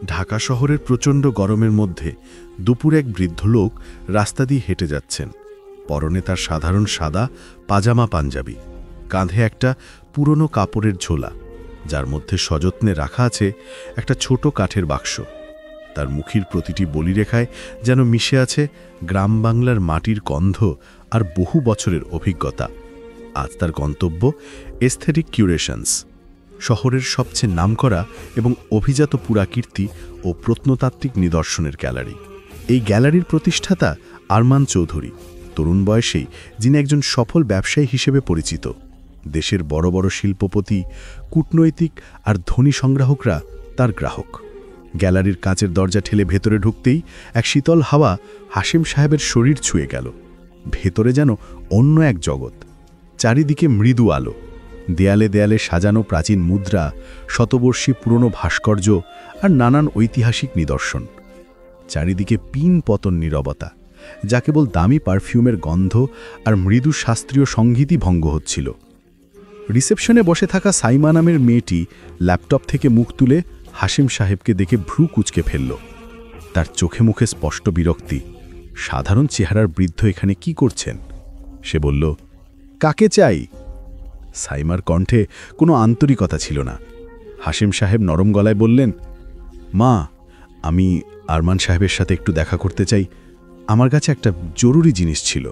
ঢাকা শহরের প্রচণ্ড গরমের মধ্যে দুপুর এক বৃদ্ধ লোক রাস্তা দিয়ে হেঁটে যাচ্ছেন। পরনে তার সাধারণ সাদা পাজামা পাঞ্জাবি, কাঁধে একটা পুরনো কাপড়ের ঝোলা, যার মধ্যে সযত্নে রাখা আছে একটা ছোট কাঠের বাক্স। তার মুখের প্রতিটি বলিরেখায় যেন মিশে আছে গ্রাম বাংলার মাটির গন্ধ আর বহু বছরের অভিজ্ঞতা। আজ তার গন্তব্য এস্থেটিক কিউরেশনস, শহরের সবচেয়ে নামকরা এবং অভিজাত পুরাকীর্তি ও প্রত্নতাত্ত্বিক নিদর্শনের গ্যালারি। এই গ্যালারির প্রতিষ্ঠাতা আরমান চৌধুরী, তরুণ বয়সেই যিনি একজন সফল ব্যবসায়ী হিসেবে পরিচিত। দেশের বড় বড় শিল্পপতি, কূটনৈতিক আর ধনী সংগ্রাহকরা তার গ্রাহক। গ্যালারির কাঁচের দরজা ঠেলে ভেতরে ঢুকতেই এক শীতল হাওয়া হাশেম সাহেবের শরীর ছুঁয়ে গেল। ভেতরে যেন অন্য এক জগৎ। চারিদিকে মৃদু আলো, দেয়ালে দেয়ালে সাজানো প্রাচীন মুদ্রা, শতবর্ষী পুরনো ভাস্কর্য আর নানান ঐতিহাসিক নিদর্শন। চারিদিকে পিন পতন নীরবতা, যা কেবল দামি পারফিউমের গন্ধ আর মৃদু শাস্ত্রীয় সঙ্গীতই ভঙ্গ হচ্ছিল। রিসেপশনে বসে থাকা সাইমা নামের মেয়েটি ল্যাপটপ থেকে মুখ তুলে হাশেম সাহেবকে দেখে ভ্রু কুঁচকে ফেলল। তার চোখে মুখে স্পষ্ট বিরক্তি। সাধারণ চেহারার বৃদ্ধ এখানে কি করছেন? সে বলল, কাকে চাই? সাইমার কণ্ঠে কোনো আন্তরিকতা ছিল না। হাশেম সাহেব নরম গলায় বললেন, মা, আমি আরমান সাহেবের সাথে একটু দেখা করতে চাই। আমার কাছে একটা জরুরি জিনিস ছিল।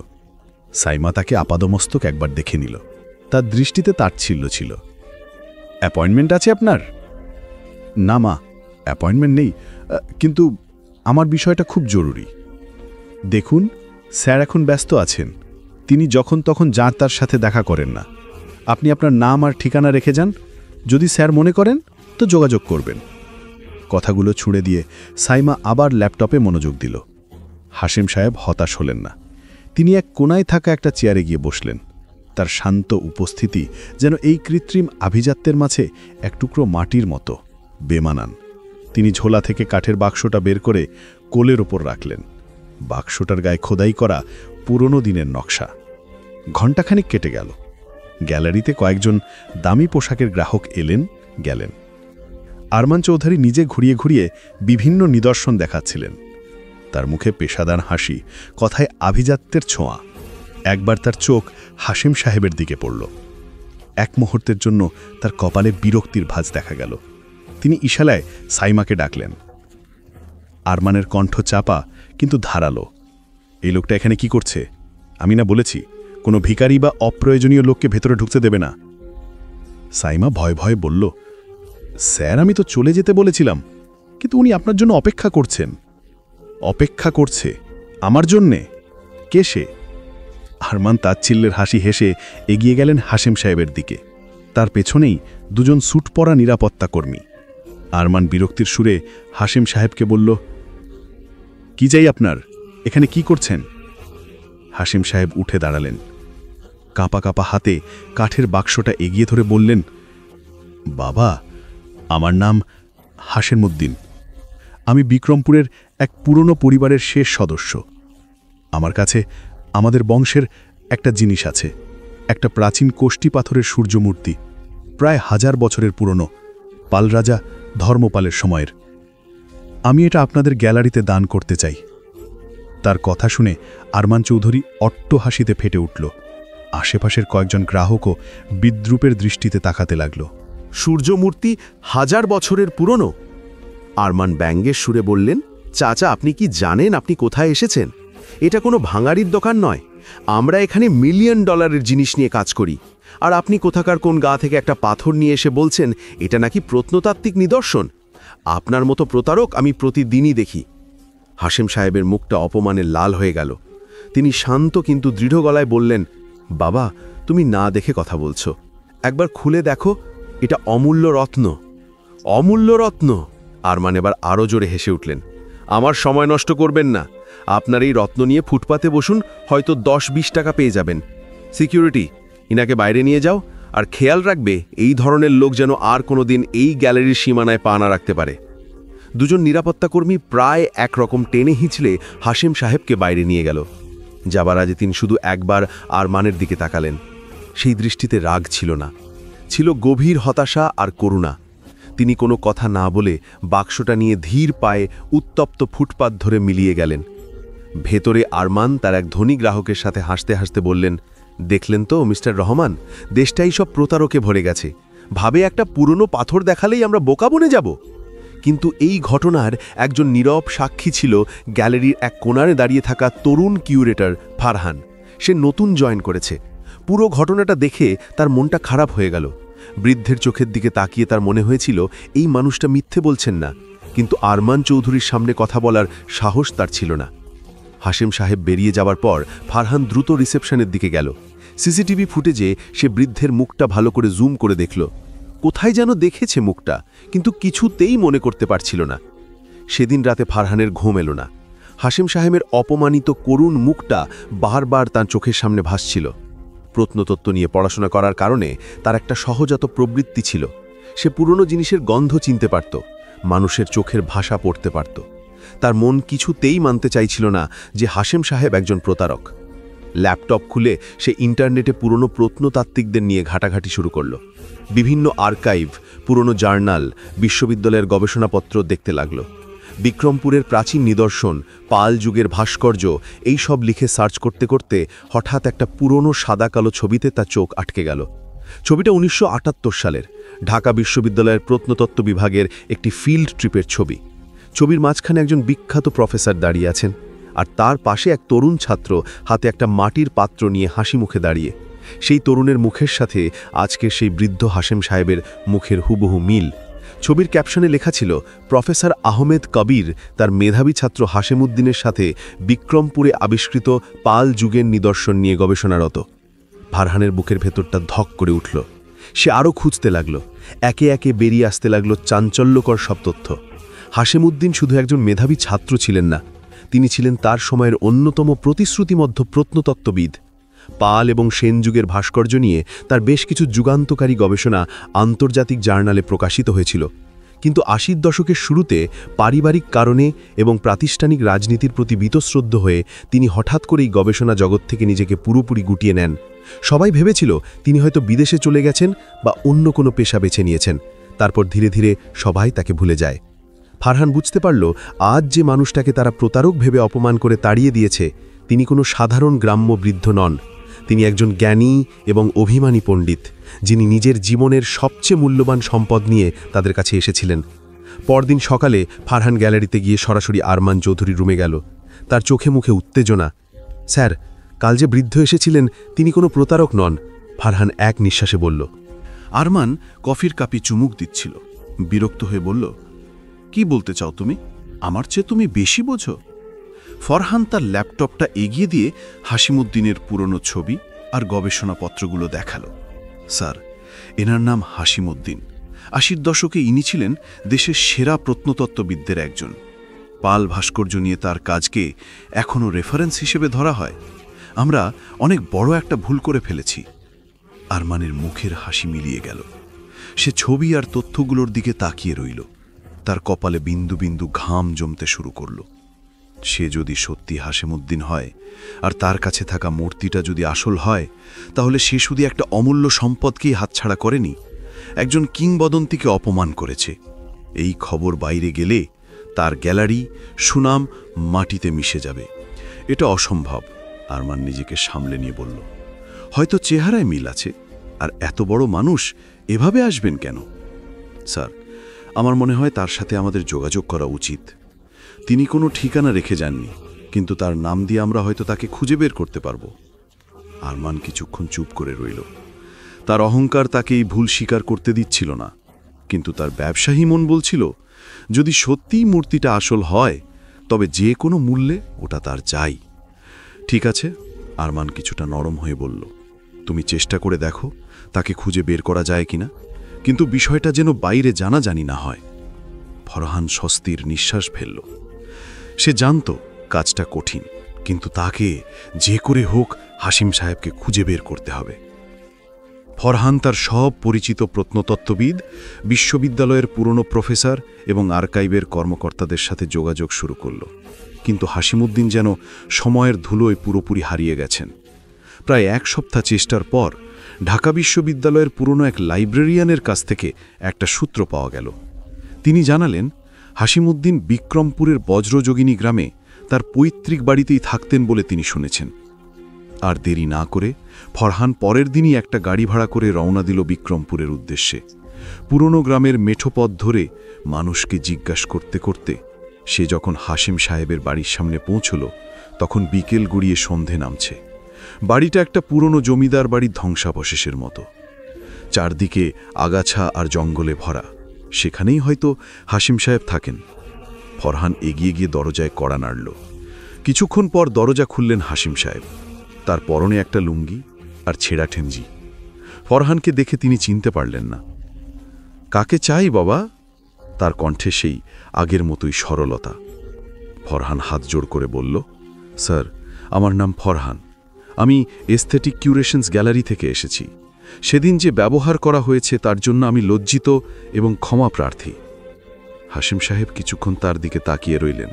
সাইমা তাকে আপাদমস্তক একবার দেখে নিল। তার দৃষ্টিতে তাচ্ছিল্য ছিল। অ্যাপয়েন্টমেন্ট আছে আপনার? না মা, অ্যাপয়েন্টমেন্ট নেই, কিন্তু আমার বিষয়টা খুব জরুরি। দেখুন, স্যার এখন ব্যস্ত আছেন। তিনি যখন তখন যার তার সাথে দেখা করেন না। আপনি আপনার নাম আর ঠিকানা রেখে যান। যদি স্যার মনে করেন তো যোগাযোগ করবেন। কথাগুলো ছুঁড়ে দিয়ে সাইমা আবার ল্যাপটপে মনোযোগ দিল। হাশেম সাহেব হতাশ হলেন না। তিনি এক কোনায় থাকা একটা চেয়ারে গিয়ে বসলেন। তার শান্ত উপস্থিতি যেন এই কৃত্রিম আভিজাত্যের মাঝে এক টুকরো মাটির মতো বেমানান। তিনি ঝোলা থেকে কাঠের বাক্সটা বের করে কোলের ওপর রাখলেন। বাক্সটার গায়ে খোদাই করা পুরনো দিনের নকশা। ঘণ্টাখানিক কেটে গেল। গ্যালারিতে কয়েকজন দামি পোশাকের গ্রাহক এলেন গেলেন। আরমান চৌধুরী নিজে ঘুরিয়ে ঘুরিয়ে বিভিন্ন নিদর্শন দেখাচ্ছিলেন। তার মুখে পেশাদার হাসি, কথায় আভিজাত্যের ছোঁয়া। একবার তার চোখ হাশেম সাহেবের দিকে পড়ল। এক মুহূর্তের জন্য তার কপালে বিরক্তির ভাঁজ দেখা গেল। তিনি ইশারায় সাইমাকে ডাকলেন। আরমানের কণ্ঠ চাপা কিন্তু ধারালো। এই লোকটা এখানে কি করছে? আমি না বলেছি কোনো ভিখারি বা অপ্রয়োজনীয় লোককে ভেতরে ঢুকতে দেবে না? সাইমা ভয়ে ভয়ে বলল, স্যার, আমি তো চলে যেতে বলেছিলাম, কিন্তু উনি আপনার জন্য অপেক্ষা করছেন। অপেক্ষা করছে? আমার জন্যে? কে সে? আরমান তাচ্ছিল্যের হাসি হেসে এগিয়ে গেলেন হাশেম সাহেবের দিকে। তার পেছনেই দুজন স্যুট পরা নিরাপত্তা কর্মী। আরমান বিরক্তির সুরে হাশেম সাহেবকে বলল, কি চাই আপনার? এখানে কি করছেন? হাশেম সাহেব উঠে দাঁড়ালেন। কাঁপা কাঁপা হাতে কাঠের বাক্সটা এগিয়ে ধরে বললেন, বাবা, আমার নাম হাশেমউদ্দিন। আমি বিক্রমপুরের এক পুরনো পরিবারের শেষ সদস্য। আমার কাছে আমাদের বংশের একটা জিনিস আছে, একটা প্রাচীন কোষ্ঠী পাথরের সূর্যমূর্তি, প্রায় 1000 বছরের পুরনো, পাল রাজা ধর্মপালের সময়ের। আমি এটা আপনাদের গ্যালারিতে দান করতে চাই। তার কথা শুনে আরমান চৌধুরী অট্ট হাসিতে ফেটে উঠল। আশেপাশের কয়েকজন গ্রাহকও বিদ্রূপের দৃষ্টিতে তাকাতে লাগল। সূর্যমূর্তি 1000 বছরের পুরনো? আরমান ব্যঙ্গের সুরে বললেন, চাচা, আপনি কি জানেন আপনি কোথায় এসেছেন? এটা কোনো ভাঙাড়ির দোকান নয়। আমরা এখানে $1,000,000 জিনিস নিয়ে কাজ করি, আর আপনি কোথাকার কোন গা থেকে একটা পাথর নিয়ে এসে বলছেন এটা নাকি প্রত্নতাত্ত্বিক নিদর্শন। আপনার মতো প্রতারক আমি প্রতিদিনই দেখি। হাশেম সাহেবের মুখটা অপমানে লাল হয়ে গেল। তিনি শান্ত কিন্তু দৃঢ় গলায় বললেন, বাবা, তুমি না দেখে কথা বলছো। একবার খুলে দেখো, এটা অমূল্য রত্ন। অমূল্য রত্ন? আরমান এবার আরও জোরে হেসে উঠলেন। আমার সময় নষ্ট করবেন না। আপনার এই রত্ন নিয়ে ফুটপাতে বসুন, হয়তো 10-20 টাকা পেয়ে যাবেন। সিকিউরিটি, ইনাকে বাইরে নিয়ে যাও, আর খেয়াল রাখবে এই ধরনের লোক যেন আর কোনোদিন এই গ্যালারির সীমানায় পা না রাখতে পারে। দুজন নিরাপত্তাকর্মী প্রায় একরকম টেনে হিঁচড়ে হাশেম সাহেবকে বাইরে নিয়ে গেল। যাবার আগে তিনি শুধু একবার আরমানের দিকে তাকালেন। সেই দৃষ্টিতে রাগ ছিল না, ছিল গভীর হতাশা আর করুণা। তিনি কোনো কথা না বলে বাক্সটা নিয়ে ধীর পায়ে উত্তপ্ত ফুটপাত ধরে মিলিয়ে গেলেন। ভেতরে আরমান তার এক ধনী গ্রাহকের সাথে হাসতে হাসতে বললেন, দেখলেন তো মিস্টার রহমান, দেশটাই সব প্রতারকে ভরে গেছে। ভাবে একটা পুরনো পাথর দেখালেই আমরা বোকা বনে যাব। কিন্তু এই ঘটনার একজন নীরব সাক্ষী ছিল গ্যালারির এক কোণারে দাঁড়িয়ে থাকা তরুণ কিউরেটর ফারহান। সে নতুন জয়েন করেছে। পুরো ঘটনাটা দেখে তার মনটা খারাপ হয়ে গেল। বৃদ্ধের চোখের দিকে তাকিয়ে তার মনে হয়েছিল এই মানুষটা মিথ্যে বলছেন না, কিন্তু আরমান চৌধুরীর সামনে কথা বলার সাহস তার ছিল না। হাশেম সাহেব বেরিয়ে যাওয়ার পর ফারহান দ্রুত রিসেপশনের দিকে গেল। সিসিটিভি ফুটেজে সে বৃদ্ধের মুখটা ভালো করে জুম করে দেখল। কোথায় যেন দেখেছে মুখটা, কিন্তু কিছুতেই মনে করতে পারছিল না। সেদিন রাতে ফারহানের ঘুম এলো না। হাশেম সাহেবের অপমানিত করুণ মুখটা বারবার তার চোখের সামনে ভাসছিল। প্রত্নতত্ত্ব নিয়ে পড়াশোনা করার কারণে তার একটা সহজাত প্রবৃত্তি ছিল। সে পুরনো জিনিসের গন্ধ চিনতে পারত, মানুষের চোখের ভাষা পড়তে পারত। তার মন কিছুতেই মানতে চাইছিল না যে হাশেম সাহেব একজন প্রতারক। ল্যাপটপ খুলে সে ইন্টারনেটে পুরনো প্রত্নতাত্ত্বিকদের নিয়ে ঘাটাঘাটি শুরু করল। বিভিন্ন আর্কাইভ, পুরনো জার্নাল, বিশ্ববিদ্যালয়ের গবেষণাপত্র দেখতে লাগল। বিক্রমপুরের প্রাচীন নিদর্শন, পাল যুগের ভাস্কর্য, এই সব লিখে সার্চ করতে করতে হঠাৎ একটা পুরনো সাদা কালো ছবিতে তার চোখ আটকে গেল। ছবিটা 1978 সালের ঢাকা বিশ্ববিদ্যালয়ের প্রত্নতত্ত্ব বিভাগের একটি ফিল্ড ট্রিপের ছবি। ছবির মাঝখানে একজন বিখ্যাত প্রফেসর দাঁড়িয়ে আছেন, আর তার পাশে এক তরুণ ছাত্র হাতে একটা মাটির পাত্র নিয়ে হাসি মুখে দাঁড়িয়ে। সেই তরুণের মুখের সাথে আজকের সেই বৃদ্ধ হাশেম সাহেবের মুখের হুবহু মিল। ছবির ক্যাপশনে লেখা ছিল, প্রফেসর আহমেদ কবির তার মেধাবী ছাত্র হাশেমউদ্দিনের সাথে বিক্রমপুরে আবিষ্কৃত পাল যুগের নিদর্শন নিয়ে গবেষণারত। ফারহানের বুকের ভেতরটা ধক করে উঠল। সে আরও খুঁজতে লাগল। একে একে বেরিয়ে আসতে লাগল চাঞ্চল্যকর সব তথ্য। হাশেমউদ্দিন শুধু একজন মেধাবী ছাত্র ছিলেন না, তিনি ছিলেন তার সময়ের অন্যতম প্রতিশ্রুতিবদ্ধ প্রত্নতত্ত্ববিদ। পাল এবং সেন যুগের ভাস্কর্য নিয়ে তার বেশ কিছু যুগান্তকারী গবেষণা আন্তর্জাতিক জার্নালে প্রকাশিত হয়েছিল। কিন্তু 80 দশকের শুরুতে পারিবারিক কারণে এবং প্রাতিষ্ঠানিক রাজনীতির প্রতি বীতশ্রদ্ধ হয়ে তিনি হঠাৎ করেই গবেষণা জগৎ থেকে নিজেকে পুরোপুরি গুটিয়ে নেন। সবাই ভেবেছিল তিনি হয়তো বিদেশে চলে গেছেন বা অন্য কোনো পেশা বেছে নিয়েছেন। তারপর ধীরে ধীরে সবাই তাকে ভুলে যায়। ফারহান বুঝতে পারল, আজ যে মানুষটাকে তারা প্রতারক ভেবে অপমান করে তাড়িয়ে দিয়েছে, তিনি কোনো সাধারণ গ্রাম্য বৃদ্ধ নন। তিনি একজন জ্ঞানী এবং অভিমানী পণ্ডিত, যিনি নিজের জীবনের সবচেয়ে মূল্যবান সম্পদ নিয়ে তাদের কাছে এসেছিলেন। পরদিন সকালে ফারহান গ্যালারিতে গিয়ে সরাসরি আরমান চৌধুরীর রুমে গেল। তার চোখে মুখে উত্তেজনা। স্যার, কাল যে বৃদ্ধ এসেছিলেন তিনি কোনো প্রতারক নন, ফারহান এক নিঃশ্বাসে বলল। আরমান কফির কাপে চুমুক দিচ্ছিল। বিরক্ত হয়ে বলল, কি বলতে চাও তুমি? আমার চেয়ে তুমি বেশি বোঝো? ফরহান তার ল্যাপটপটা এগিয়ে দিয়ে হাশিমউদ্দিনের পুরনো ছবি আর গবেষণাপত্রগুলো দেখালো। স্যার, এনার নাম হাশিমউদ্দিন। 80 দশকে ইনি ছিলেন দেশের সেরা প্রত্নতত্ত্ববিদদের একজন। পাল ভাস্কর্য নিয়ে তার কাজকে এখনও রেফারেন্স হিসেবে ধরা হয়। আমরা অনেক বড় একটা ভুল করে ফেলেছি। আরমানের মুখের হাসি মিলিয়ে গেল। সে ছবি আর তথ্যগুলোর দিকে তাকিয়ে রইল। তার কপালে বিন্দু বিন্দু ঘাম জমতে শুরু করল। সে যদি সত্যি হাশেমউদ্দিন হয় আর তার কাছে থাকা মূর্তিটা যদি আসল হয়, তাহলে সে শুধু একটা অমূল্য সম্পদকেই হাতছাড়া করেনি, একজন কিংবদন্তিকে অপমান করেছে। এই খবর বাইরে গেলে তার গ্যালারি সুনাম মাটিতে মিশে যাবে। এটা অসম্ভব, আরমান নিজেকে সামলে নিয়ে বলল। হয়তো চেহারায় মিল আছে, আর এত বড় মানুষ এভাবে আসবেন কেন? স্যার, আমার মনে হয় তার সাথে আমাদের যোগাযোগ করা উচিত। তিনি কোনো ঠিকানা রেখে যাননি, কিন্তু তার নাম দিয়ে আমরা হয়তো তাকে খুঁজে বের করতে পারব। আরমান কিছুক্ষণ চুপ করে রইল। তার অহংকার তাকে এই ভুল স্বীকার করতে দিচ্ছিল না, কিন্তু তার ব্যবসায়ী মন বলছিল, যদি সত্যিই মূর্তিটা আসল হয় তবে যে কোনো মূল্যে ওটা তার চাই। ঠিক আছে, আরমান কিছুটা নরম হয়ে বলল, তুমি চেষ্টা করে দেখো তাকে খুঁজে বের করা যায় কিনা, কিন্তু বিষয়টা যেন বাইরে জানাজানি না হয়। ফরহান স্বস্তির নিঃশ্বাস ফেলল। সে জানত কাজটা কঠিন, কিন্তু তাকে যে করে হোক হাশিম সাহেবকে খুঁজে বের করতে হবে। ফরহান তার সব পরিচিত প্রত্নতত্ত্ববিদ, বিশ্ববিদ্যালয়ের পুরনো প্রফেসর এবং আর্কাইভের কর্মকর্তাদের সাথে যোগাযোগ শুরু করল, কিন্তু হাশিমউদ্দিন যেন সময়ের ধুলোয় পুরোপুরি হারিয়ে গেছেন। প্রায় 1 সপ্তাহ চেষ্টার পর ঢাকা বিশ্ববিদ্যালয়ের পুরনো এক লাইব্রেরিয়ানের কাছ থেকে একটা সূত্র পাওয়া গেল। তিনি জানালেন, হাসিমুদ্দিন বিক্রমপুরের বজ্রযোগিনী গ্রামে তার পৈতৃক বাড়িতেই থাকতেন বলে তিনি শুনেছেন। আর দেরি না করে ফরহান পরের দিনই একটা গাড়ি ভাড়া করে রওনা দিল বিক্রমপুরের উদ্দেশ্যে। পুরনো গ্রামের মেঠো পথ ধরে মানুষকে জিজ্ঞাসা করতে করতে সে যখন হাশেম সাহেবের বাড়ির সামনে পৌঁছল, তখন বিকেল গড়িয়ে সন্ধে নামছে। বাড়িটা একটা পুরনো জমিদার বাড়ির ধ্বংসাবশেষের মতো, চারদিকে আগাছা আর জঙ্গলে ভরা। সেখানেই হয়তো হাশেম সাহেব থাকেন। ফরহান এগিয়ে গিয়ে দরজায় কড়া নাড়ল। কিছুক্ষণ পর দরজা খুললেন হাশেম সাহেব। তার পরনে একটা লুঙ্গি আর ছেঁড়া ঠেঞ্জি। ফরহানকে দেখে তিনি চিনতে পারলেন না। কাকে চাই বাবা? তার কণ্ঠে সেই আগের মতোই সরলতা। ফরহান হাত জোড় করে বলল, স্যার, আমার নাম ফরহান। আমি এস্থেটিক কিউরেশনস গ্যালারি থেকে এসেছি। সেদিন যে ব্যবহার করা হয়েছে তার জন্য আমি লজ্জিত এবং ক্ষমা প্রার্থী। হাশেম সাহেব কিছুক্ষণ তার দিকে তাকিয়ে রইলেন।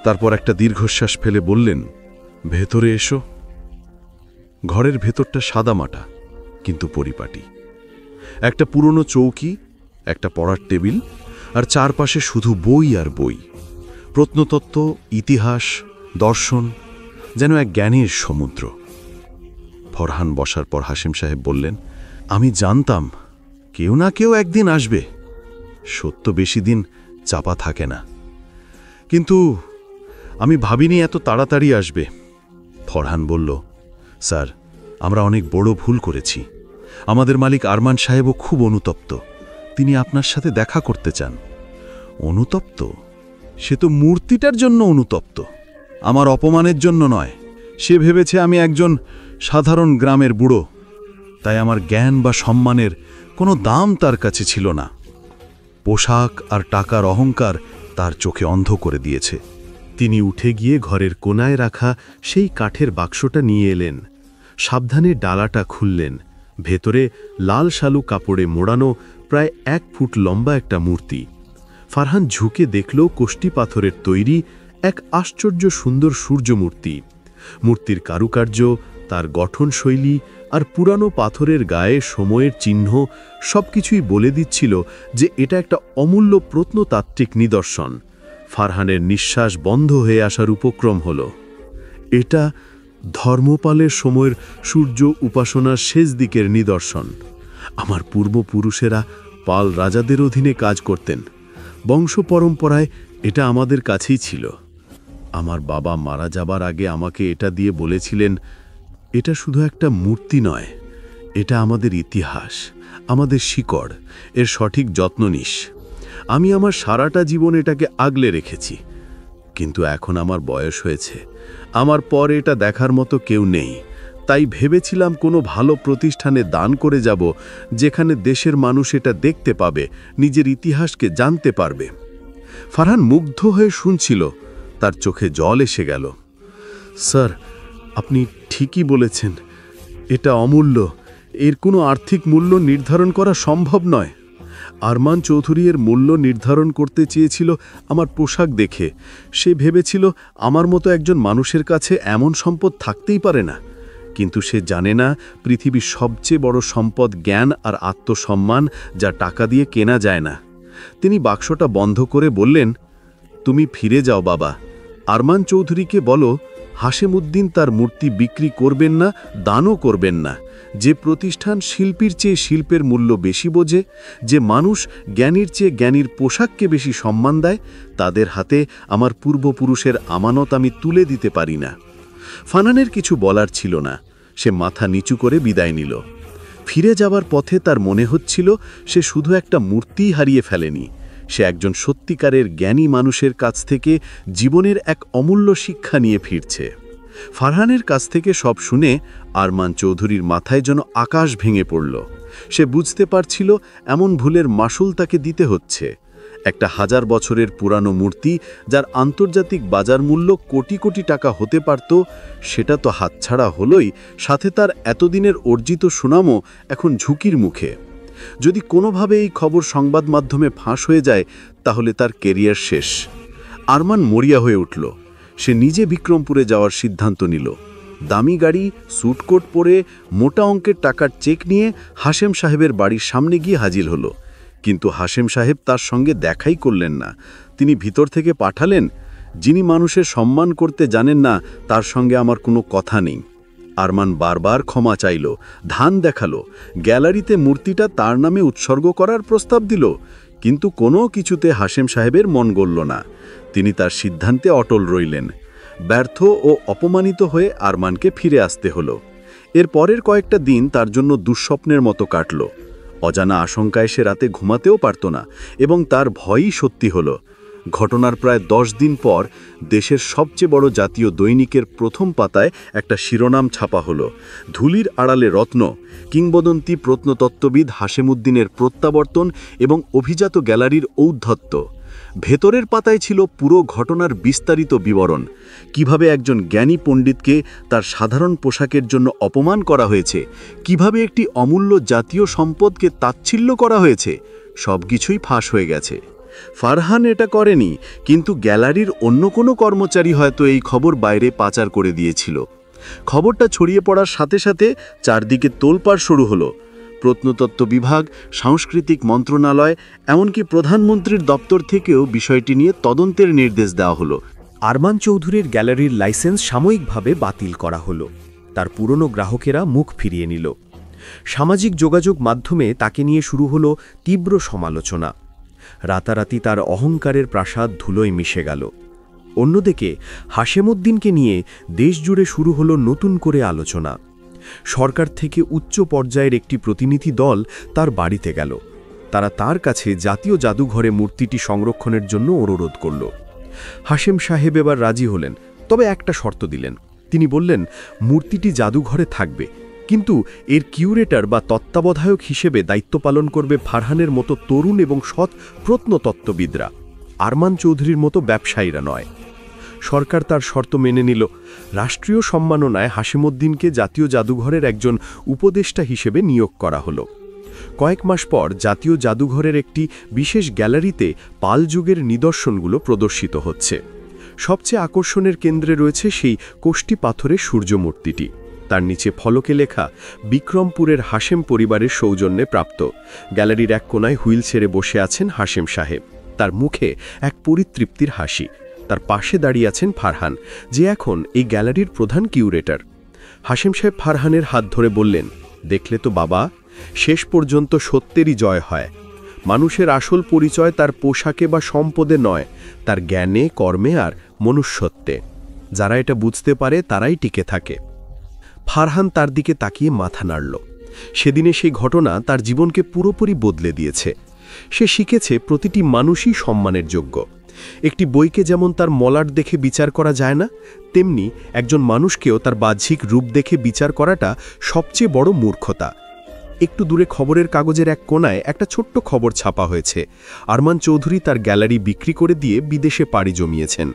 তারপর একটা দীর্ঘশ্বাস ফেলে বললেন, ভেতরে এসো। ঘরের ভেতরটা সাদামাটা কিন্তু পরিপাটি। একটা পুরনো চৌকি, একটা পড়ার টেবিল, আর চারপাশে শুধু বই আর বই। প্রত্নতত্ত্ব, ইতিহাস, দর্শন, যেন এক জ্ঞানের সমুদ্র। ফরহান বসার পর হাশেম সাহেব বললেন, আমি জানতাম কেউ না কেউ একদিন আসবে। সত্য বেশি দিন চাপা থাকে না, কিন্তু আমি ভাবিনি এত তাড়াতাড়ি আসবে। ফরহান বলল, স্যার, আমরা অনেক বড় ভুল করেছি। আমাদের মালিক আরমান সাহেবও খুব অনুতপ্ত। তিনি আপনার সাথে দেখা করতে চান। অনুতপ্ত? সে তো মূর্তিটার জন্য অনুতপ্ত, আমার অপমানের জন্য নয়। সে ভেবেছে আমি একজন সাধারণ গ্রামের বুড়ো, তাই আমার জ্ঞান বা সম্মানের কোনো দাম তার কাছে ছিল না। পোশাক আর টাকার অহংকার তার চোখে অন্ধ করে দিয়েছে। তিনি উঠে গিয়ে ঘরের কোনায় রাখা সেই কাঠের বাক্সটা নিয়ে এলেন। সাবধানে ডালাটা খুললেন। ভেতরে লাল শালু কাপড়ে মোড়ানো প্রায় 1 ফুট লম্বা একটা মূর্তি। ফারহান ঝুঁকে দেখল কোষ্টি পাথরের তৈরি এক আশ্চর্য সুন্দর সূর্যমূর্তি। মূর্তির কারুকার্য, তার গঠনশৈলী আর পুরানো পাথরের গায়ে সময়ের চিহ্ন সবকিছুই বলে দিচ্ছিল যে এটা একটা অমূল্য প্রত্নতাত্ত্বিক নিদর্শন। ফারহানের নিঃশ্বাস বন্ধ হয়ে আসার উপক্রম হল। এটা ধর্মপালের সময়ের সূর্য উপাসনার শেষ দিকের নিদর্শন। আমার পূর্বপুরুষেরা পাল রাজাদের অধীনে কাজ করতেন। বংশ পরম্পরায় এটা আমাদের কাছেই ছিল। আমার বাবা মারা যাবার আগে আমাকে এটা দিয়ে বলেছিলেন, এটা শুধু একটা মূর্তি নয়, এটা আমাদের ইতিহাস, আমাদের শিকড়, এর সঠিক যত্ন নিস। আমি আমার সারাটা জীবন এটাকে আগলে রেখেছি, কিন্তু এখন আমার বয়স হয়েছে। আমার পর এটা দেখার মতো কেউ নেই। তাই ভেবেছিলাম কোনো ভালো প্রতিষ্ঠানে দান করে যাব, যেখানে দেশের মানুষ এটা দেখতে পাবে, নিজের ইতিহাসকে জানতে পারবে। ফারহান মুগ্ধ হয়ে শুনছিল, তার চোখে জল এসে গেল। স্যার, আপনি ঠিকই বলেছেন, এটা অমূল্য। এর কোনো আর্থিক মূল্য নির্ধারণ করা সম্ভব নয়। আরমান চৌধুরী এর মূল্য নির্ধারণ করতে চেয়েছিল আমার পোশাক দেখে। সে ভেবেছিল আমার মতো একজন মানুষের কাছে এমন সম্পদ থাকতেই পারে না। কিন্তু সে জানে না পৃথিবীর সবচেয়ে বড় সম্পদ জ্ঞান আর আত্মসম্মান, যা টাকা দিয়ে কেনা যায় না। তিনি বাক্সটা বন্ধ করে বললেন, তুমি ফিরে যাও বাবা। আরমান চৌধুরীকে বলো, হাশেমউদ্দিন তার মূর্তি বিক্রি করবেন না, দানও করবেন না। যে প্রতিষ্ঠান শিল্পীর চেয়ে শিল্পের মূল্য বেশি বোঝে, যে মানুষ জ্ঞানীর চেয়ে জ্ঞানীর পোশাককে বেশি সম্মান দেয়, তাদের হাতে আমার পূর্বপুরুষের আমানত আমি তুলে দিতে পারি না। ফারহানের কিছু বলার ছিল না। সে মাথা নিচু করে বিদায় নিল। ফিরে যাবার পথে তার মনে হচ্ছিল সে শুধু একটা মূর্তিই হারিয়ে ফেলেনি, সে একজন সত্যিকারের জ্ঞানী মানুষের কাছ থেকে জীবনের এক অমূল্য শিক্ষা নিয়ে ফিরছে। ফারহানের কাছ থেকে সব শুনে আরমান চৌধুরীর মাথায় যেন আকাশ ভেঙে পড়ল। সে বুঝতে পারছিল এমন ভুলের মাসুল তাকে দিতে হচ্ছে। একটা 1000 বছরের পুরানো মূর্তি, যার আন্তর্জাতিক বাজার মূল্য কোটি কোটি টাকা হতে পারত, সেটা তো হাতছাড়া হলোই, সাথে তার এতদিনের অর্জিত সুনামও এখন ঝুঁকির মুখে। যদি কোনোভাবে এই খবর সংবাদ মাধ্যমে ফাঁস হয়ে যায়, তাহলে তার কেরিয়ার শেষ। আরমান মরিয়া হয়ে উঠল। সে নিজে বিক্রমপুরে যাওয়ার সিদ্ধান্ত নিল। দামি গাড়ি, স্যুটকোট পরে, মোটা অঙ্কের টাকার চেক নিয়ে হাশেম সাহেবের বাড়ির সামনে গিয়ে হাজির হলো। কিন্তু হাশেম সাহেব তার সঙ্গে দেখাই করলেন না। তিনি ভিতর থেকে পাঠালেন, যিনি মানুষের সম্মান করতে জানেন না তার সঙ্গে আমার কোনো কথা নেই। আরমান বারবার ক্ষমা চাইল, ধান দেখালো, গ্যালারিতে মূর্তিটা তার নামে উৎসর্গ করার প্রস্তাব দিল, কিন্তু কোনো কিছুতে হাশেম সাহেবের মন গলল না। তিনি তার সিদ্ধান্তে অটল রইলেন। ব্যর্থ ও অপমানিত হয়ে আরমানকে ফিরে আসতে হলো। এর পরের কয়েকটা দিন তার জন্য দুঃস্বপ্নের মতো কাটল। অজানা আশঙ্কায় সে রাতে ঘুমাতেও পারত না এবং তার ভয়ই সত্যি হলো। ঘটনার প্রায় 10 দিন পর দেশের সবচেয়ে বড় জাতীয় দৈনিকের প্রথম পাতায় একটা শিরোনাম ছাপা হলো, ধুলির আড়ালে রত্ন, কিংবদন্তি প্রত্নতত্ত্ববিদ হাশেমুদ্দিনের প্রত্যাবর্তন এবং অভিজাত গ্যালারির ঔদ্ধত্য। ভেতরের পাতায় ছিল পুরো ঘটনার বিস্তারিত বিবরণ, কিভাবে একজন জ্ঞানী পণ্ডিতকে তার সাধারণ পোশাকের জন্য অপমান করা হয়েছে, কিভাবে একটি অমূল্য জাতীয় সম্পদকে তাচ্ছিল্য করা হয়েছে। সবকিছুই ফাঁস হয়ে গেছে। ফারহান এটা করেনি, কিন্তু গ্যালারির অন্য কোনো কর্মচারী হয়তো এই খবর বাইরে পাচার করে দিয়েছিল। খবরটা ছড়িয়ে পড়ার সাথে সাথে চারদিকে তোলপাড় শুরু হলো। প্রত্নতত্ত্ব বিভাগ, সাংস্কৃতিক মন্ত্রণালয়, এমনকি প্রধানমন্ত্রীর দপ্তর থেকেও বিষয়টি নিয়ে তদন্তের নির্দেশ দেওয়া হলো। আরমান চৌধুরীর গ্যালারির লাইসেন্স সাময়িকভাবে বাতিল করা হলো। তার পুরনো গ্রাহকেরা মুখ ফিরিয়ে নিল। সামাজিক যোগাযোগ মাধ্যমে তাকে নিয়ে শুরু হলো তীব্র সমালোচনা। রাতারাতি তার অহংকারের প্রাসাদ ধুলোয় মিশে গেল। অন্যদিকে হাশেমুদ্দিনকে নিয়ে দেশজুড়ে শুরু হলো নতুন করে আলোচনা। সরকার থেকে উচ্চ পর্যায়ের একটি প্রতিনিধি দল তার বাড়িতে গেল। তারা তার কাছে জাতীয় জাদুঘরে মূর্তিটি সংরক্ষণের জন্য অনুরোধ করল। হাশেম সাহেব এবার রাজি হলেন, তবে একটা শর্ত দিলেন। তিনি বললেন, মূর্তিটি জাদুঘরে থাকবে, কিন্তু এর কিউরেটর বা তত্ত্বাবধায়ক হিসেবে দায়িত্ব পালন করবে ফারহানের মতো তরুণ এবং সৎ প্রত্নতত্ত্ববিদরা, আরমান চৌধুরীর মতো ব্যবসায়ীরা নয়। সরকার তার শর্ত মেনে নিল। রাষ্ট্রীয় সম্মাননায় হাশেমুদ্দিনকে জাতীয় জাদুঘরের একজন উপদেষ্টা হিসেবে নিয়োগ করা হলো। কয়েক মাস পর জাতীয় জাদুঘরের একটি বিশেষ গ্যালারিতে পাল যুগের নিদর্শনগুলো প্রদর্শিত হচ্ছে। সবচেয়ে আকর্ষণের কেন্দ্রে রয়েছে সেই কোষ্ঠী পাথরের সূর্যমূর্তিটি। তার নিচে ফলকে লেখা, বিক্রমপুরের হাশেম পরিবারের সৌজন্যে প্রাপ্ত। গ্যালারির এক কোনায় হুইল ছেড়ে বসে আছেন হাশেম সাহেব। তার মুখে এক পরিতৃপ্তির হাসি। তার পাশে দাঁড়িয়ে আছেন ফারহান, যে এখন এই গ্যালারির প্রধান কিউরেটর। হাশেম সাহেব ফারহানের হাত ধরে বললেন, দেখলে তো বাবা, শেষ পর্যন্ত সত্যেরই জয় হয়। মানুষের আসল পরিচয় তার পোশাকে বা সম্পদে নয়, তার জ্ঞানে, কর্মে আর মনুষ্যত্বে। যারা এটা বুঝতে পারে তারাই টিকে থাকে। ফারহান তার দিকে তাকিয়ে মাথা নাড়ল। সেদিনে সেই ঘটনা তার জীবনকে পুরোপুরি বদলে দিয়েছে। সে শিখেছে প্রতিটি মানুষই সম্মানের যোগ্য। একটি বইকে যেমন তার মলাট দেখে বিচার করা যায় না, তেমনি একজন মানুষকেও তার বাহ্যিক রূপ দেখে বিচার করাটা সবচেয়ে বড় মূর্খতা। একটু দূরে খবরের কাগজের এক কোনায় একটা ছোট্ট খবর ছাপা হয়েছে। আরমান চৌধুরী তার গ্যালারি বিক্রি করে দিয়ে বিদেশে পাড়ি জমিয়েছেন।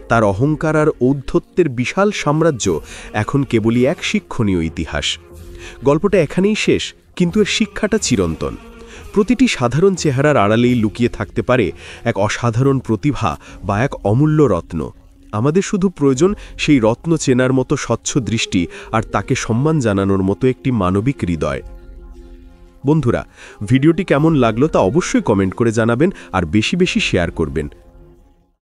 তার অহংকার আর ঔদ্ধত্যের বিশাল সাম্রাজ্য এখন কেবলই এক শিক্ষণীয় ইতিহাস। গল্পটা এখানেই শেষ, কিন্তু এর শিক্ষাটা চিরন্তন। প্রতিটি সাধারণ চেহারার আড়ালেই লুকিয়ে থাকতে পারে এক অসাধারণ প্রতিভা বা এক অমূল্য রত্ন। আমাদের শুধু প্রয়োজন সেই রত্ন চেনার মতো স্বচ্ছ দৃষ্টি আর তাকে সম্মান জানানোর মতো একটি মানবিক হৃদয়। বন্ধুরা, ভিডিওটি কেমন লাগলো তা অবশ্যই কমেন্ট করে জানাবেন আর বেশি বেশি শেয়ার করবেন।